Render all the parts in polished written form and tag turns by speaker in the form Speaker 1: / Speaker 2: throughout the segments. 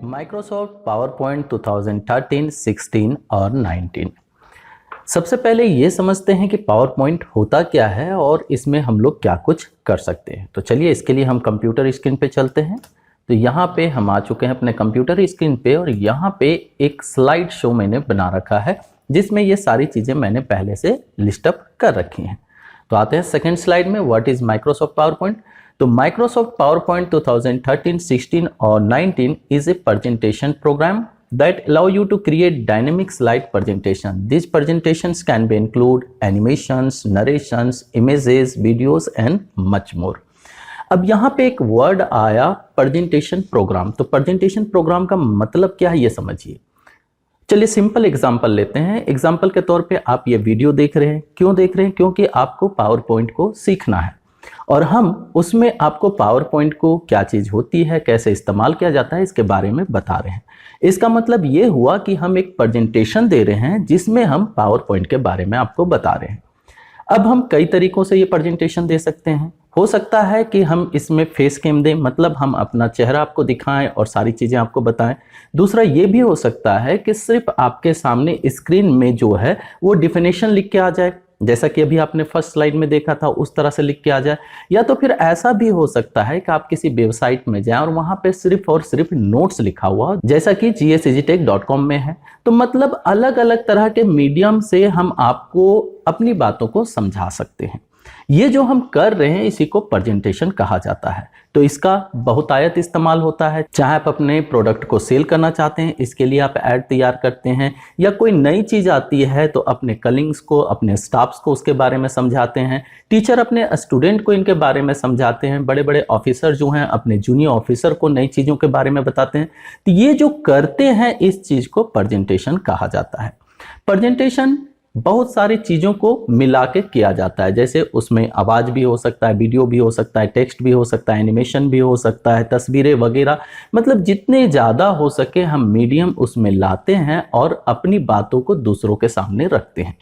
Speaker 1: Microsoft PowerPoint 2013, 16 और 19। सबसे पहले ये समझते हैं कि पावरपॉइंट होता क्या है और इसमें हम लोग क्या कुछ कर सकते हैं। तो चलिए इसके लिए हम कंप्यूटर स्क्रीन पे चलते हैं। तो यहाँ पे हम आ चुके हैं अपने कंप्यूटर स्क्रीन पे और यहाँ पे एक स्लाइड शो मैंने बना रखा है जिसमें ये सारी चीज़ें मैंने पहले से लिस्ट अप कर रखी हैं। तो आते हैं सेकेंड स्लाइड में, व्हाट इज़ माइक्रोसॉफ्ट पावरपॉइंट। तो माइक्रोसॉफ्ट पावरपॉइंट 2013, 16 और 19 is a presentation program that allow you to create dynamic slide presentation. These presentations can be include animations, narrations, images, videos and much more. अब यहाँ पे एक word आया presentation programme. तो presentation programme का मतलब क्या है ये समझिए। चलिए सिंपल एग्जांपल लेते हैं। एग्जांपल के तौर पे आप ये वीडियो देख रहे हैं। क्यों देख रहे हैं? क्योंकि आपको पावर पॉइंट को सीखना है और हम उसमें आपको पावर पॉइंट को क्या चीज़ होती है, कैसे इस्तेमाल किया जाता है, इसके बारे में बता रहे हैं। इसका मतलब ये हुआ कि हम एक प्रेजेंटेशन दे रहे हैं जिसमें हम पावर पॉइंट के बारे में आपको बता रहे हैं। अब हम कई तरीकों से ये प्रेजेंटेशन दे सकते हैं। हो सकता है कि हम इसमें फेस कैम दें, मतलब हम अपना चेहरा आपको दिखाएं और सारी चीज़ें आपको बताएं। दूसरा ये भी हो सकता है कि सिर्फ आपके सामने स्क्रीन में जो है वो डिफिनेशन लिख के आ जाए, जैसा कि अभी आपने फर्स्ट स्लाइड में देखा था उस तरह से लिख के आ जाए। या तो फिर ऐसा भी हो सकता है कि आप किसी वेबसाइट में जाएं और वहां पे सिर्फ और सिर्फ नोट्स लिखा हुआ, जैसा कि gsegitech.com में है। तो मतलब अलग अलग तरह के मीडियम से हम आपको अपनी बातों को समझा सकते हैं। ये जो हम कर रहे हैं इसी को प्रेजेंटेशन कहा जाता है। तो इसका बहुतायत इस्तेमाल होता है। चाहे आप अपने प्रोडक्ट को सेल करना चाहते हैं, इसके लिए आप ऐड तैयार करते हैं, या कोई नई चीज़ आती है तो अपने कलीग्स को, अपने स्टाफ्स को उसके बारे में समझाते हैं। टीचर अपने स्टूडेंट को इनके बारे में समझाते हैं। बड़े बड़े ऑफिसर जो हैं अपने जूनियर ऑफिसर को नई चीज़ों के बारे में बताते हैं। तो ये जो करते हैं इस चीज़ को प्रेजेंटेशन कहा जाता है। प्रेजेंटेशन बहुत सारी चीज़ों को मिला के किया जाता है, जैसे उसमें आवाज़ भी हो सकता है, वीडियो भी हो सकता है, टेक्स्ट भी हो सकता है, एनिमेशन भी हो सकता है, तस्वीरें वगैरह। मतलब जितने ज़्यादा हो सके हम मीडियम उसमें लाते हैं और अपनी बातों को दूसरों के सामने रखते हैं,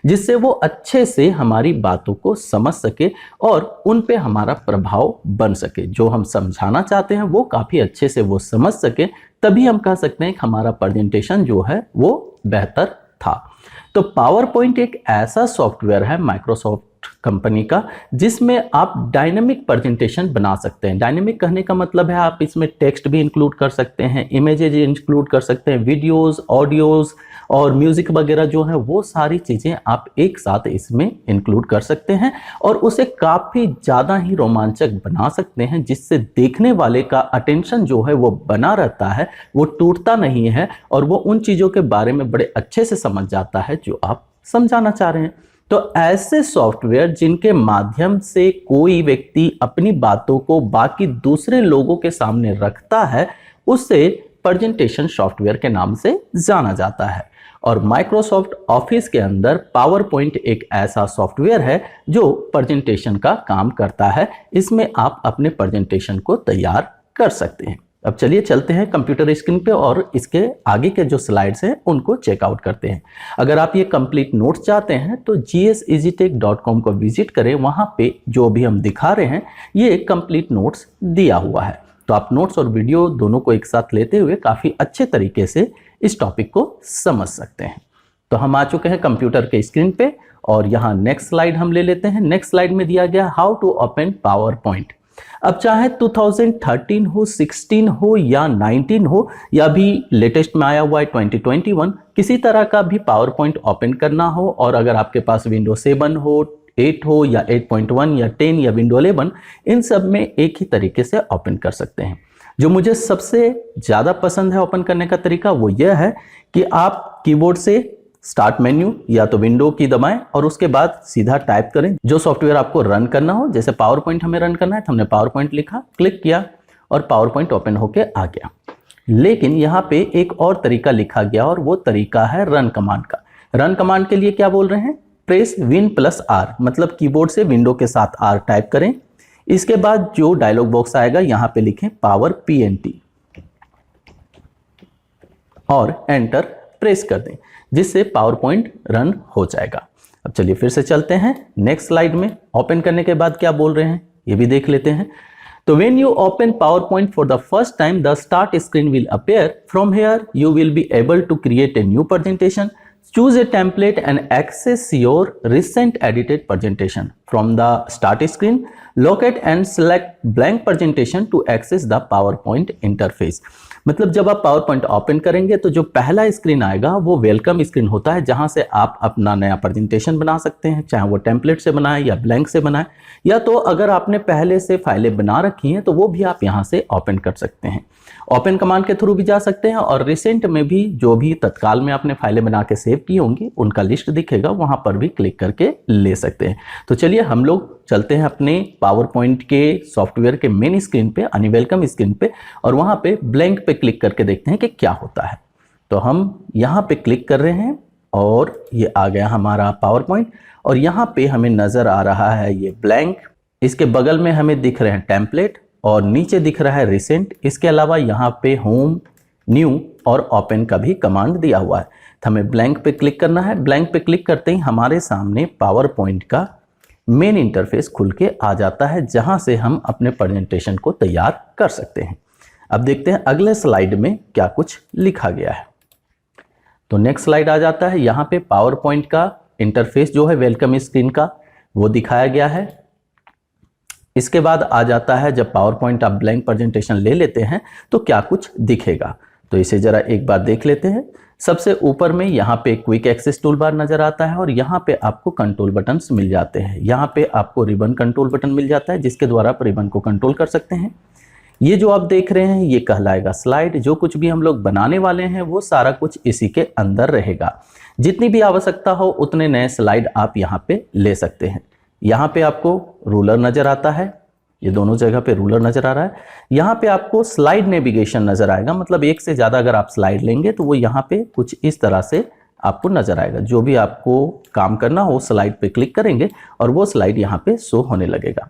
Speaker 1: जिससे वो अच्छे से हमारी बातों को समझ सके और उन पे हमारा प्रभाव बन सके। जो हम समझाना चाहते हैं वो काफ़ी अच्छे से वो समझ सके, तभी हम कह सकते हैं कि हमारा प्रेजेंटेशन जो है वो बेहतर था। तो पावर पॉइंट एक ऐसा सॉफ्टवेयर है माइक्रोसॉफ्ट कंपनी का जिसमें आप डायनेमिक प्रेजेंटेशन बना सकते हैं। डायनेमिक कहने का मतलब है आप इसमें टेक्स्ट भी इंक्लूड कर सकते हैं, इमेजेज इंक्लूड कर सकते हैं, वीडियोस, ऑडियोज और म्यूजिक वगैरह जो है वो सारी चीज़ें आप एक साथ इसमें इंक्लूड कर सकते हैं और उसे काफ़ी ज़्यादा ही रोमांचक बना सकते हैं, जिससे देखने वाले का अटेंशन जो है वो बना रहता है, वो टूटता नहीं है और वो उन चीज़ों के बारे में बड़े अच्छे से समझ जाता है जो आप समझाना चाह रहे हैं। तो ऐसे सॉफ्टवेयर जिनके माध्यम से कोई व्यक्ति अपनी बातों को बाकी दूसरे लोगों के सामने रखता है, उसे प्रेजेंटेशन सॉफ्टवेयर के नाम से जाना जाता है। और माइक्रोसॉफ्ट ऑफिस के अंदर पावर पॉइंट एक ऐसा सॉफ्टवेयर है जो प्रेजेंटेशन का काम करता है। इसमें आप अपने प्रेजेंटेशन को तैयार कर सकते हैं। अब चलिए चलते हैं कंप्यूटर स्क्रीन पे और इसके आगे के जो स्लाइड्स हैं उनको चेकआउट करते हैं। अगर आप ये कंप्लीट नोट्स चाहते हैं तो gsegitech.com को विजिट करें। वहाँ पे जो भी हम दिखा रहे हैं ये कंप्लीट नोट्स दिया हुआ है। तो आप नोट्स और वीडियो दोनों को एक साथ लेते हुए काफ़ी अच्छे तरीके से इस टॉपिक को समझ सकते हैं। तो हम आ चुके हैं कंप्यूटर के स्क्रीन पे और यहाँ नेक्स्ट स्लाइड हम ले लेते हैं। नेक्स्ट स्लाइड में दिया गया how to open PowerPoint. अब चाहे 2013 हो, 16 हो या 19 हो या भी लेटेस्ट में आया हुआ है 2021, किसी तरह का भी पावर पॉइंट ओपन करना हो और अगर आपके पास विंडो 7 हो, 8 हो या 8.1 या 10 या विंडो 11, इन सब में एक ही तरीके से ओपन कर सकते हैं। जो मुझे सबसे ज़्यादा पसंद है ओपन करने का तरीका वो यह है कि आप कीबोर्ड से स्टार्ट मेन्यू या तो विंडो की दबाएं और उसके बाद सीधा टाइप करें जो सॉफ्टवेयर आपको रन करना हो। जैसे पावर पॉइंट हमें रन करना है तो हमने पावर पॉइंट लिखा, क्लिक किया और पावर पॉइंट ओपन होके आ गया। लेकिन यहाँ पे एक और तरीका लिखा गया और वो तरीका है रन कमांड का। रन कमांड के लिए क्या बोल रहे हैं? प्रेस Win+R, मतलब कीबोर्ड से विंडो के साथ R टाइप करें। इसके बाद जो डायलॉग बॉक्स आएगा यहाँ पे लिखें पावर PNT और एंटर प्रेस कर दें, जिससे पावर पॉइंट रन हो जाएगा। अब चलिए फिर से चलते हैं नेक्स्ट स्लाइड में। ओपन करने के बाद क्या बोल रहे हैं ये भी देख लेते हैं। तो when you open PowerPoint for the first time, the start screen will appear. From here, you will be able to create a new presentation, choose a template and access your recent edited presentation. From the start screen, locate and select blank presentation to access the PowerPoint interface. मतलब जब आप PowerPoint open करेंगे तो जो पहला screen आएगा वो welcome screen होता है, जहां से आप अपना नया प्रेजेंटेशन बना सकते हैं, चाहे वो टेम्पलेट से बनाए या ब्लैंक से बनाए, या तो अगर आपने पहले से फाइलें बना रखी हैं तो वो भी आप यहां से ओपन कर सकते हैं। ओपन कमांड के थ्रू भी जा सकते हैं और रिसेंट में भी जो भी तत्काल में आपने फाइलें बना के सेव की होंगी उनका लिस्ट दिखेगा, वहां पर भी क्लिक करके ले सकते हैं। तो चलिए हम लोग चलते हैं अपने PowerPoint के सॉफ्टवेयर के मेन स्क्रीन पे, यानी वेलकम स्क्रीन पे, और वहां पे ब्लैंक पे क्लिक करके देखते हैं कि क्या होता है। तो हम यहाँ पे क्लिक कर रहे हैं और ये आ गया हमारा PowerPoint, और यहाँ पे हमें नजर आ रहा है ये ब्लैंक। इसके बगल में हमें दिख रहे हैं टेम्पलेट और नीचे दिख रहा है रिसेंट। इसके अलावा यहाँ पे होम, न्यू और ओपन का भी कमांड दिया हुआ है। तो हमें ब्लैंक पे क्लिक करना है। ब्लैंक पे क्लिक करते ही हमारे सामने PowerPoint का मेन इंटरफेस खुल के आ जाता है, जहां से हम अपने प्रेजेंटेशन को तैयार कर सकते हैं। अब देखते हैं अगले स्लाइड में क्या कुछ लिखा गया है। तो नेक्स्ट स्लाइड आ जाता है। यहाँ पे PowerPoint का इंटरफेस जो है वेलकम स्क्रीन का वो दिखाया गया है। इसके बाद आ जाता है जब PowerPoint आप ब्लैंक प्रेजेंटेशन ले लेते हैं तो क्या कुछ दिखेगा। तो इसे जरा एक बार देख लेते हैं। सबसे ऊपर में यहाँ पे क्विक एक्सेस टूल बार नजर आता है और यहाँ पे आपको कंट्रोल बटन्स मिल जाते हैं। यहाँ पे आपको रिबन कंट्रोल बटन मिल जाता है, जिसके द्वारा आप रिबन को कंट्रोल कर सकते हैं। ये जो आप देख रहे हैं ये कहलाएगा स्लाइड। जो कुछ भी हम लोग बनाने वाले हैं वो सारा कुछ इसी के अंदर रहेगा। जितनी भी आवश्यकता हो उतने नए स्लाइड आप यहाँ पे ले सकते हैं। यहाँ पे आपको रूलर नजर आता है, ये दोनों जगह पे रूलर नजर आ रहा है। यहाँ पे आपको स्लाइड नेविगेशन नजर आएगा, मतलब एक से ज़्यादा अगर आप स्लाइड लेंगे तो वो यहाँ पे कुछ इस तरह से आपको नजर आएगा। जो भी आपको काम करना हो स्लाइड पे क्लिक करेंगे और वो स्लाइड यहाँ पे शो होने लगेगा।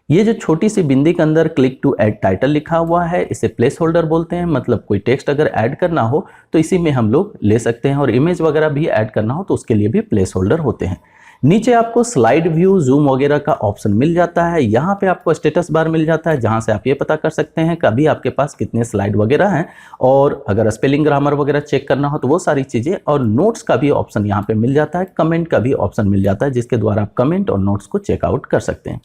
Speaker 1: ये जो छोटी सी बिंदी के अंदर क्लिक टू ऐड टाइटल लिखा हुआ है, इसे प्लेस होल्डर बोलते हैं। मतलब कोई टेक्स्ट अगर ऐड करना हो तो इसी में हम लोग ले सकते हैं, और इमेज वगैरह भी ऐड करना हो तो उसके लिए भी प्लेस होल्डर होते हैं। नीचे आपको स्लाइड व्यू, जूम वगैरह का ऑप्शन मिल जाता है। यहाँ पे आपको स्टेटस बार मिल जाता है, जहाँ से आप ये पता कर सकते हैं कभी आपके पास कितने स्लाइड वगैरह हैं, और अगर स्पेलिंग ग्रामर वगैरह चेक करना हो तो वो सारी चीज़ें। और नोट्स का भी ऑप्शन यहाँ पे मिल जाता है, कमेंट का भी ऑप्शन मिल जाता है, जिसके द्वारा आप कमेंट और नोट्स को चेकआउट कर सकते हैं।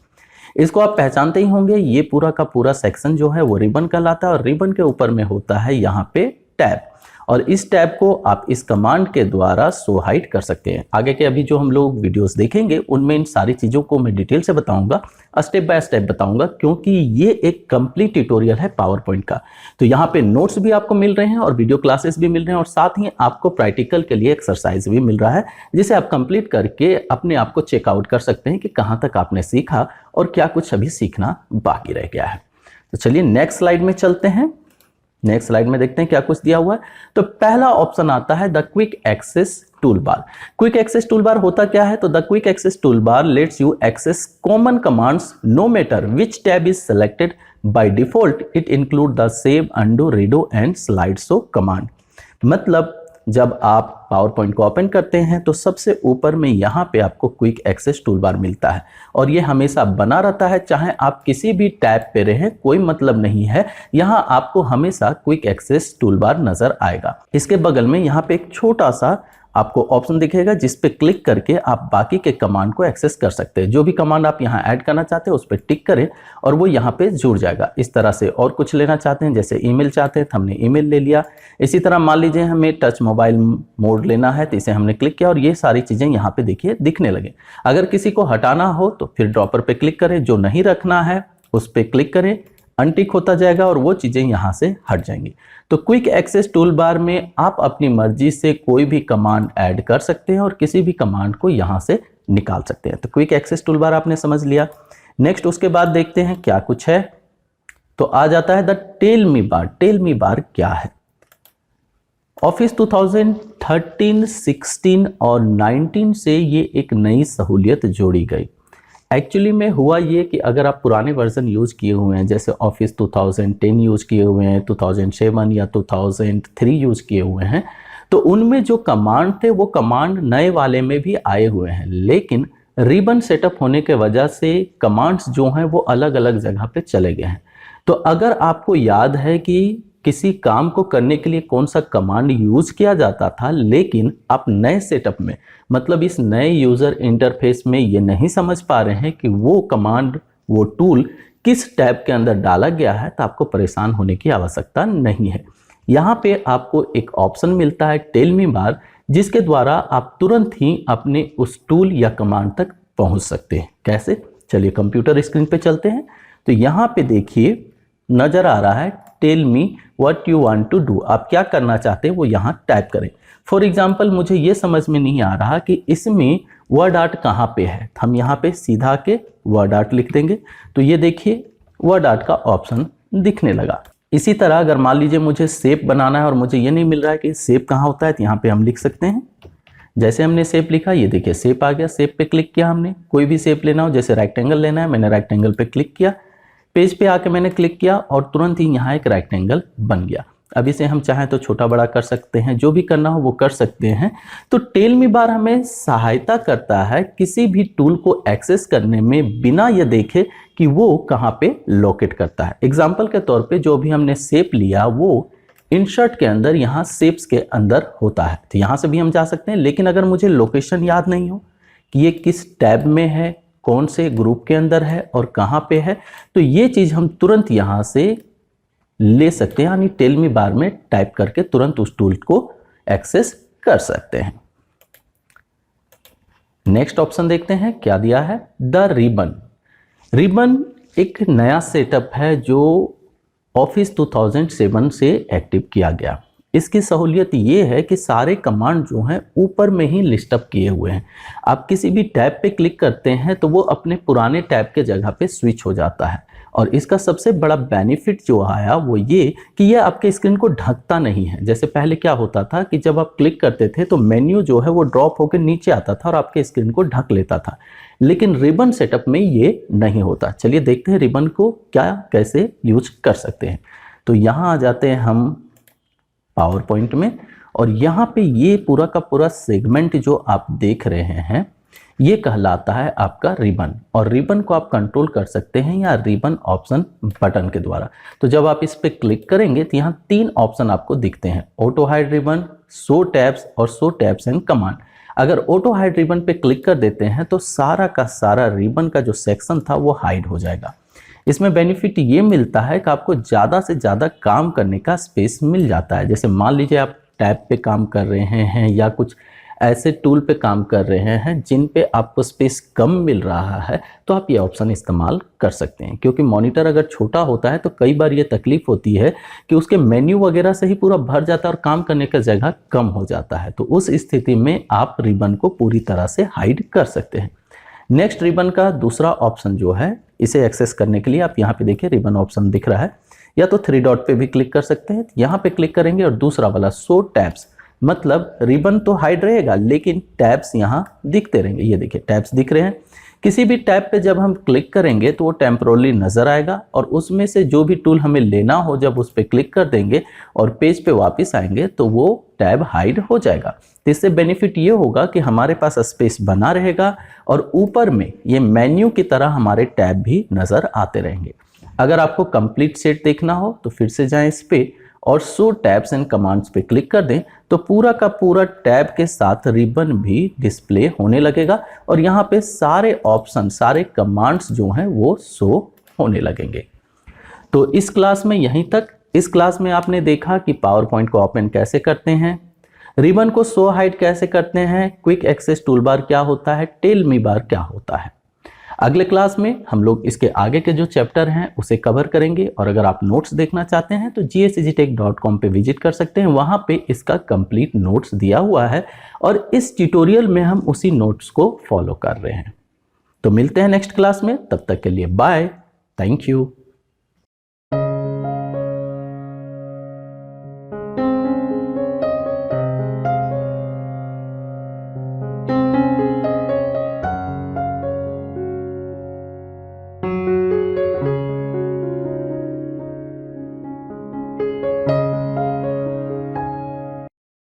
Speaker 1: इसको आप पहचानते ही होंगे, ये पूरा का पूरा सेक्शन जो है वो रिबन कहलाता है, और रिबन के ऊपर में होता है यहाँ पे टैब, और इस टैब को आप इस कमांड के द्वारा शो हाइड कर सकते हैं। आगे के अभी जो हम लोग वीडियोस देखेंगे उनमें इन सारी चीज़ों को मैं डिटेल से बताऊंगा, स्टेप बाय स्टेप बताऊंगा, क्योंकि ये एक कंप्लीट ट्यूटोरियल है PowerPoint का। तो यहाँ पे नोट्स भी आपको मिल रहे हैं और वीडियो क्लासेस भी मिल रहे हैं, और साथ ही आपको प्रैक्टिकल के लिए एक्सरसाइज भी मिल रहा है, जिसे आप कंप्लीट करके अपने आप को चेकआउट कर सकते हैं कि कहाँ तक आपने सीखा और क्या कुछ अभी सीखना बाकी रह गया है। तो चलिए नेक्स्ट स्लाइड में चलते हैं। नेक्स्ट स्लाइड में देखते हैं क्या कुछ दिया हुआ है। तो पहला ऑप्शन आता है the quick access tool bar. Quick access tool bar होता क्या है? तो the quick access tool bar lets you access common commands no matter which tab is selected by default. It include the save, undo, redo and slide show command. मतलब जब आप PowerPoint को open करते हैं तो सबसे ऊपर में यहाँ पे आपको क्विक एक्सेस टूल बार मिलता है, और ये हमेशा बना रहता है, चाहे आप किसी भी टैब पे रहें कोई मतलब नहीं है, यहाँ आपको हमेशा क्विक एक्सेस टूल बार नजर आएगा। इसके बगल में यहाँ पे एक छोटा सा आपको ऑप्शन दिखेगा जिस पे क्लिक करके आप बाकी के कमांड को एक्सेस कर सकते हैं। जो भी कमांड आप यहाँ ऐड करना चाहते हैं उस पर टिक करें और वो यहाँ पे जुड़ जाएगा। इस तरह से और कुछ लेना चाहते हैं, जैसे ईमेल चाहते हैं तो हमने ईमेल ले लिया। इसी तरह मान लीजिए हमें टच मोबाइल मोड लेना है तो इसे हमने क्लिक किया और ये सारी चीज़ें यहाँ पे देखिए दिखने लगे। अगर किसी को हटाना हो तो फिर ड्रॉपर पे क्लिक करें, जो नहीं रखना है उस पर क्लिक करें, अनटिक होता जाएगा और वो चीज़ें यहाँ से हट जाएंगी। तो क्विक एक्सेस टूल बार में आप अपनी मर्जी से कोई भी कमांड ऐड कर सकते हैं और किसी भी कमांड को यहाँ से निकाल सकते हैं। तो क्विक एक्सेस टूल बार आपने समझ लिया। नेक्स्ट उसके बाद देखते हैं क्या कुछ है। तो आ जाता है the tell me bar. Tell me bar क्या है? ऑफिस 2013, 16 और 19 से ये एक नई सहूलियत जोड़ी गई। एक्चुअली में हुआ ये कि अगर आप पुराने वर्जन यूज़ किए हुए हैं, जैसे ऑफिस 2010 यूज़ किए हुए हैं, 2007 या 2003 यूज़ किए हुए हैं, तो उनमें जो कमांड थे वो कमांड नए वाले में भी आए हुए हैं, लेकिन रिबन सेटअप होने के वजह से कमांड्स जो हैं वो अलग अलग जगह पे चले गए हैं। तो अगर आपको याद है कि किसी काम को करने के लिए कौन सा कमांड यूज किया जाता था, लेकिन आप नए सेटअप में मतलब इस नए यूजर इंटरफेस में ये नहीं समझ पा रहे हैं कि वो कमांड, वो टूल किस टैब के अंदर डाला गया है, तो आपको परेशान होने की आवश्यकता नहीं है। यहाँ पे आपको एक ऑप्शन मिलता है टेल मी बार, जिसके द्वारा आप तुरंत ही अपने उस टूल या कमांड तक पहुंच सकते हैं। कैसे? चलिए कंप्यूटर स्क्रीन पे चलते हैं। तो यहाँ पे देखिए नजर आ रहा है tell me what you want to do. आप क्या करना चाहते हैं वो यहाँ टाइप करें। फॉर एग्जाम्पल मुझे ये समझ में नहीं आ रहा कि इसमें वर्ड आर्ट कहाँ पे है, हम यहाँ पे सीधा के वर्ड आर्ट लिख देंगे। तो ये देखिए वर्ड आर्ट का ऑप्शन दिखने लगा। इसी तरह अगर मान लीजिए मुझे शेप बनाना है और मुझे ये नहीं मिल रहा है कि शेप कहाँ होता है, तो यहाँ पे हम लिख सकते हैं। जैसे हमने शेप लिखा, ये देखिए शेप आ गया। शेप पे क्लिक किया हमने, कोई भी शेप लेना हो, जैसे रेक्टेंगल लेना है, मैंने रेक्टेंगल पे क्लिक किया। पेज पे आके मैंने क्लिक किया और तुरंत ही यहाँ एक रेक्टेंगल बन गया। अब इसे हम चाहें तो छोटा बड़ा कर सकते हैं, जो भी करना हो वो कर सकते हैं। तो टेल मी बार हमें सहायता करता है किसी भी टूल को एक्सेस करने में, बिना ये देखे कि वो कहाँ पे लोकेट करता है। एग्जाम्पल के तौर पे जो भी हमने शेप लिया वो इंसर्ट के अंदर यहाँ शेप्स के अंदर होता है, तो यहाँ से भी हम जा सकते हैं। लेकिन अगर मुझे लोकेशन याद नहीं हो कि ये किस टैब में है, कौन से ग्रुप के अंदर है और कहाँ पे है, तो ये चीज़ हम तुरंत यहाँ से ले सकते हैं, यानी टेल मी बार में टाइप करके तुरंत उस टूल को एक्सेस कर सकते हैं। नेक्स्ट ऑप्शन देखते हैं क्या दिया है, द रिबन। रिबन एक नया सेटअप है जो ऑफिस 2007 से एक्टिव किया गया। इसकी सहूलियत ये है कि सारे कमांड जो हैं ऊपर में ही लिस्ट अप किए हुए हैं। आप किसी भी टैब पे क्लिक करते हैं तो वो अपने पुराने टैब के जगह पे स्विच हो जाता है। और इसका सबसे बड़ा बेनिफिट जो आया वो ये कि ये आपके स्क्रीन को ढकता नहीं है। जैसे पहले क्या होता था कि जब आप क्लिक करते थे तो मेन्यू जो है वो ड्रॉप होकर नीचे आता था और आपके स्क्रीन को ढक लेता था, लेकिन रिबन सेटअप में ये नहीं होता। चलिए देखते हैं रिबन को क्या कैसे यूज कर सकते हैं। तो यहाँ आ जाते हैं हम पावर पॉइंट में, और यहाँ पे ये पूरा का पूरा सेगमेंट जो आप देख रहे हैं ये कहलाता है आपका रिबन। और रिबन को आप कंट्रोल कर सकते हैं या रिबन ऑप्शन बटन के द्वारा। तो जब आप इस पे क्लिक करेंगे तो यहाँ 3 ऑप्शन आपको दिखते हैं, auto hide ribbon, show tabs और शो टैब्स एंड कमांड। अगर ऑटो हाइड रिबन पे क्लिक कर देते हैं तो सारा का सारा रिबन का जो सेक्शन था वो हाइड हो जाएगा। इसमें बेनिफिट ये मिलता है कि आपको ज़्यादा से ज़्यादा काम करने का स्पेस मिल जाता है। जैसे मान लीजिए आप टैब पे काम कर रहे हैं या कुछ ऐसे टूल पे काम कर रहे हैं जिन पे आपको स्पेस कम मिल रहा है, तो आप ये ऑप्शन इस्तेमाल कर सकते हैं। क्योंकि मॉनिटर अगर छोटा होता है तो कई बार ये तकलीफ होती है कि उसके मेन्यू वगैरह से ही पूरा भर जाता है और काम करने का जगह कम हो जाता है। तो उस स्थिति में आप रिबन को पूरी तरह से हाइड कर सकते हैं। नेक्स्ट रिबन का दूसरा ऑप्शन जो है, इसे एक्सेस करने के लिए आप यहाँ पे देखिए रिबन ऑप्शन दिख रहा है, या तो 3 डॉट पे भी क्लिक कर सकते हैं। यहाँ पे क्लिक करेंगे और दूसरा वाला शो टैब्स, मतलब रिबन तो हाइड रहेगा लेकिन टैब्स यहाँ दिखते रहेंगे। ये देखिए टैब्स दिख रहे हैं। किसी भी टैब पे जब हम क्लिक करेंगे तो वो टेम्पोरली नजर आएगा और उसमें से जो भी टूल हमें लेना हो जब उस पर क्लिक कर देंगे और पेज पे वापस आएंगे तो वो टैब हाइड हो जाएगा। तो इससे बेनिफिट ये होगा कि हमारे पास स्पेस बना रहेगा और ऊपर में ये मेन्यू की तरह हमारे टैब भी नजर आते रहेंगे। अगर आपको कंप्लीट सेट देखना हो तो फिर से जाएं इस पे और शो टैब्स एंड कमांड्स पे क्लिक कर दें तो पूरा का पूरा टैब के साथ रिबन भी डिस्प्ले होने लगेगा और यहाँ पे सारे ऑप्शन, सारे कमांड्स जो हैं वो शो होने लगेंगे। तो इस क्लास में यहीं तक। इस क्लास में आपने देखा कि पावर पॉइंट को ओपन कैसे करते हैं, रिबन को शो हाइड कैसे करते हैं, क्विक एक्सेस टूल बार क्या होता है, टेल मी बार क्या होता है। अगले क्लास में हम लोग इसके आगे के जो चैप्टर हैं उसे कवर करेंगे। और अगर आप नोट्स देखना चाहते हैं तो gscgtech.com पे विजिट कर सकते हैं, वहां पे इसका कंप्लीट नोट्स दिया हुआ है और इस ट्यूटोरियल में हम उसी नोट्स को फॉलो कर रहे हैं। तो मिलते हैं नेक्स्ट क्लास में, तब तक के लिए बाय, थैंक यू।